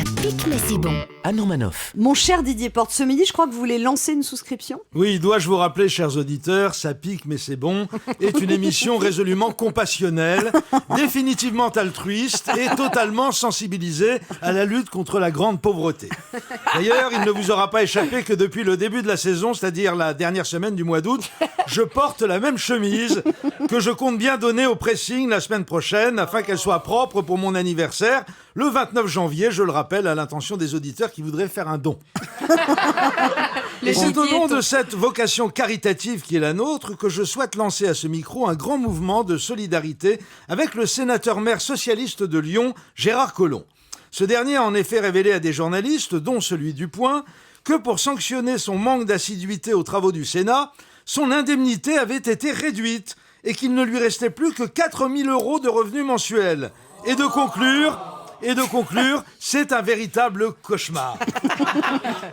pique mais c'est bon. Anne Romanoff. Mon cher Didier Porte, ce midi, je crois que vous voulez lancer une souscription. Oui, dois-je vous rappeler, chers auditeurs, Ça pique mais c'est bon est une émission résolument compassionnelle, définitivement altruiste et totalement sensibilisée à la lutte contre la grande pauvreté. D'ailleurs, il ne vous aura pas échappé que depuis le début de la saison, c'est-à-dire la dernière semaine du mois d'août, je porte la même chemise que je compte bien donner au pressing la semaine prochaine afin qu'elle soit propre pour mon anniversaire, le 29 janvier, je le rappelle, à l'intention des auditeurs qui voudraient faire un don. Et c'est au nom de cette vocation caritative qui est la nôtre que je souhaite lancer à ce micro un grand mouvement de solidarité avec le sénateur-maire socialiste de Lyon, Gérard Collomb. Ce dernier a en effet révélé à des journalistes, dont celui du Point, que pour sanctionner son manque d'assiduité aux travaux du Sénat, son indemnité avait été réduite et qu'il ne lui restait plus que 4 000 € de revenus mensuels. Et de conclure, c'est un véritable cauchemar.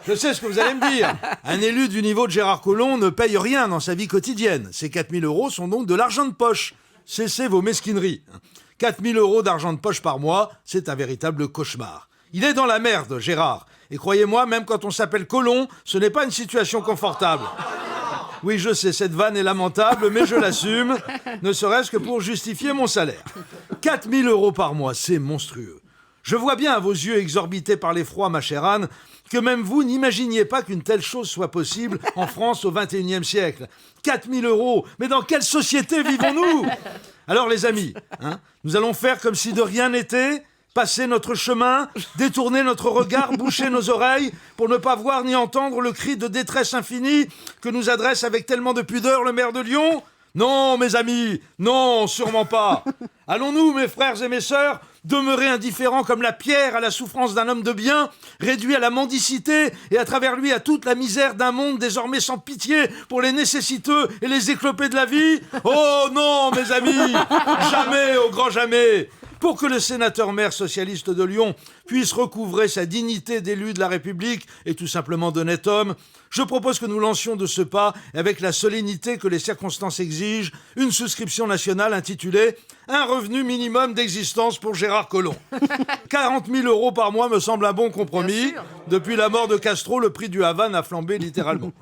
Je sais ce que vous allez me dire. Un élu du niveau de Gérard Collomb ne paye rien dans sa vie quotidienne. Ces 4 000 € sont donc de l'argent de poche. Cessez vos mesquineries. 4 000 € d'argent de poche par mois, c'est un véritable cauchemar. Il est dans la merde, Gérard. Et croyez-moi, même quand on s'appelle Collomb, ce n'est pas une situation confortable. Oui, je sais, cette vanne est lamentable, mais je l'assume, ne serait-ce que pour justifier mon salaire. 4 000 € par mois, c'est monstrueux. Je vois bien à vos yeux exorbités par l'effroi, ma chère Anne, que même vous n'imaginiez pas qu'une telle chose soit possible en France au XXIe siècle. 4 000 €, mais dans quelle société vivons-nous ? Alors les amis, nous allons faire comme si de rien n'était, passer notre chemin, détourner notre regard, boucher nos oreilles pour ne pas voir ni entendre le cri de détresse infinie que nous adresse avec tellement de pudeur le maire de Lyon ? Non, mes amis, non, sûrement pas. Allons-nous, mes frères et mes sœurs, demeurer indifférents comme la pierre à la souffrance d'un homme de bien, réduit à la mendicité et à travers lui à toute la misère d'un monde désormais sans pitié pour les nécessiteux et les éclopés de la vie ? Oh non, mes amis, jamais, au grand jamais. Pour que le sénateur-maire socialiste de Lyon puisse recouvrer sa dignité d'élu de la République et tout simplement d'honnête homme, je propose que nous lancions de ce pas, avec la solennité que les circonstances exigent, une souscription nationale intitulée « Un revenu minimum d'existence pour Gérard Collomb ». 40 000 € par mois me semble un bon compromis. Depuis la mort de Castro, le prix du Havane a flambé littéralement.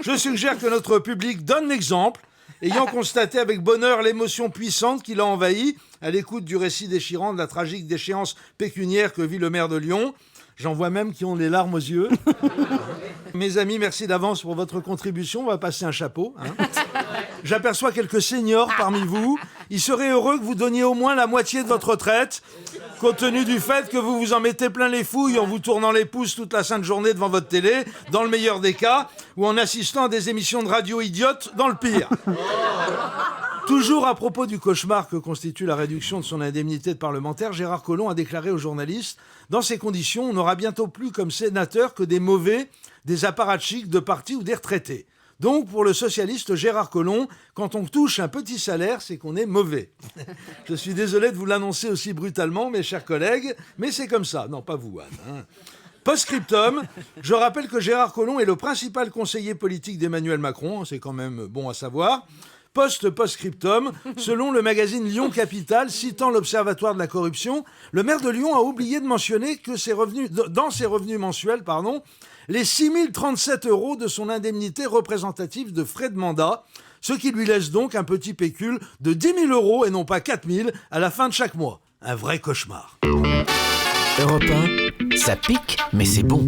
Je suggère que notre public donne l'exemple, ayant constaté avec bonheur l'émotion puissante qui l'a envahi à l'écoute du récit déchirant de la tragique déchéance pécuniaire que vit le maire de Lyon. J'en vois même qui ont les larmes aux yeux. Mes amis, merci d'avance pour votre contribution. On va passer un chapeau. J'aperçois quelques seniors parmi vous. Il serait heureux que vous donniez au moins la moitié de votre retraite, compte tenu du fait que vous vous en mettez plein les fouilles en vous tournant les pouces toute la sainte journée devant votre télé, dans le meilleur des cas, ou en assistant à des émissions de radio idiotes, dans le pire. Toujours à propos du cauchemar que constitue la réduction de son indemnité de parlementaire, Gérard Collomb a déclaré aux journalistes « Dans ces conditions, on n'aura bientôt plus comme sénateur que des mauvais, des apparatchiks de parti ou des retraités. Donc, pour le socialiste Gérard Collomb, quand on touche un petit salaire, c'est qu'on est mauvais. » Je suis désolé de vous l'annoncer aussi brutalement, mes chers collègues, mais c'est comme ça. Non, pas vous, Anne. Post-scriptum, je rappelle que Gérard Collomb est le principal conseiller politique d'Emmanuel Macron, c'est quand même bon à savoir. Post-scriptum, selon le magazine Lyon Capital, citant l'Observatoire de la corruption, le maire de Lyon a oublié de mentionner que dans ses revenus mensuels, les 6 037 € de son indemnité représentative de frais de mandat, ce qui lui laisse donc un petit pécule de 10 000 € et non pas 4 000 à la fin de chaque mois. Un vrai cauchemar. Europe 1, ça pique mais c'est bon.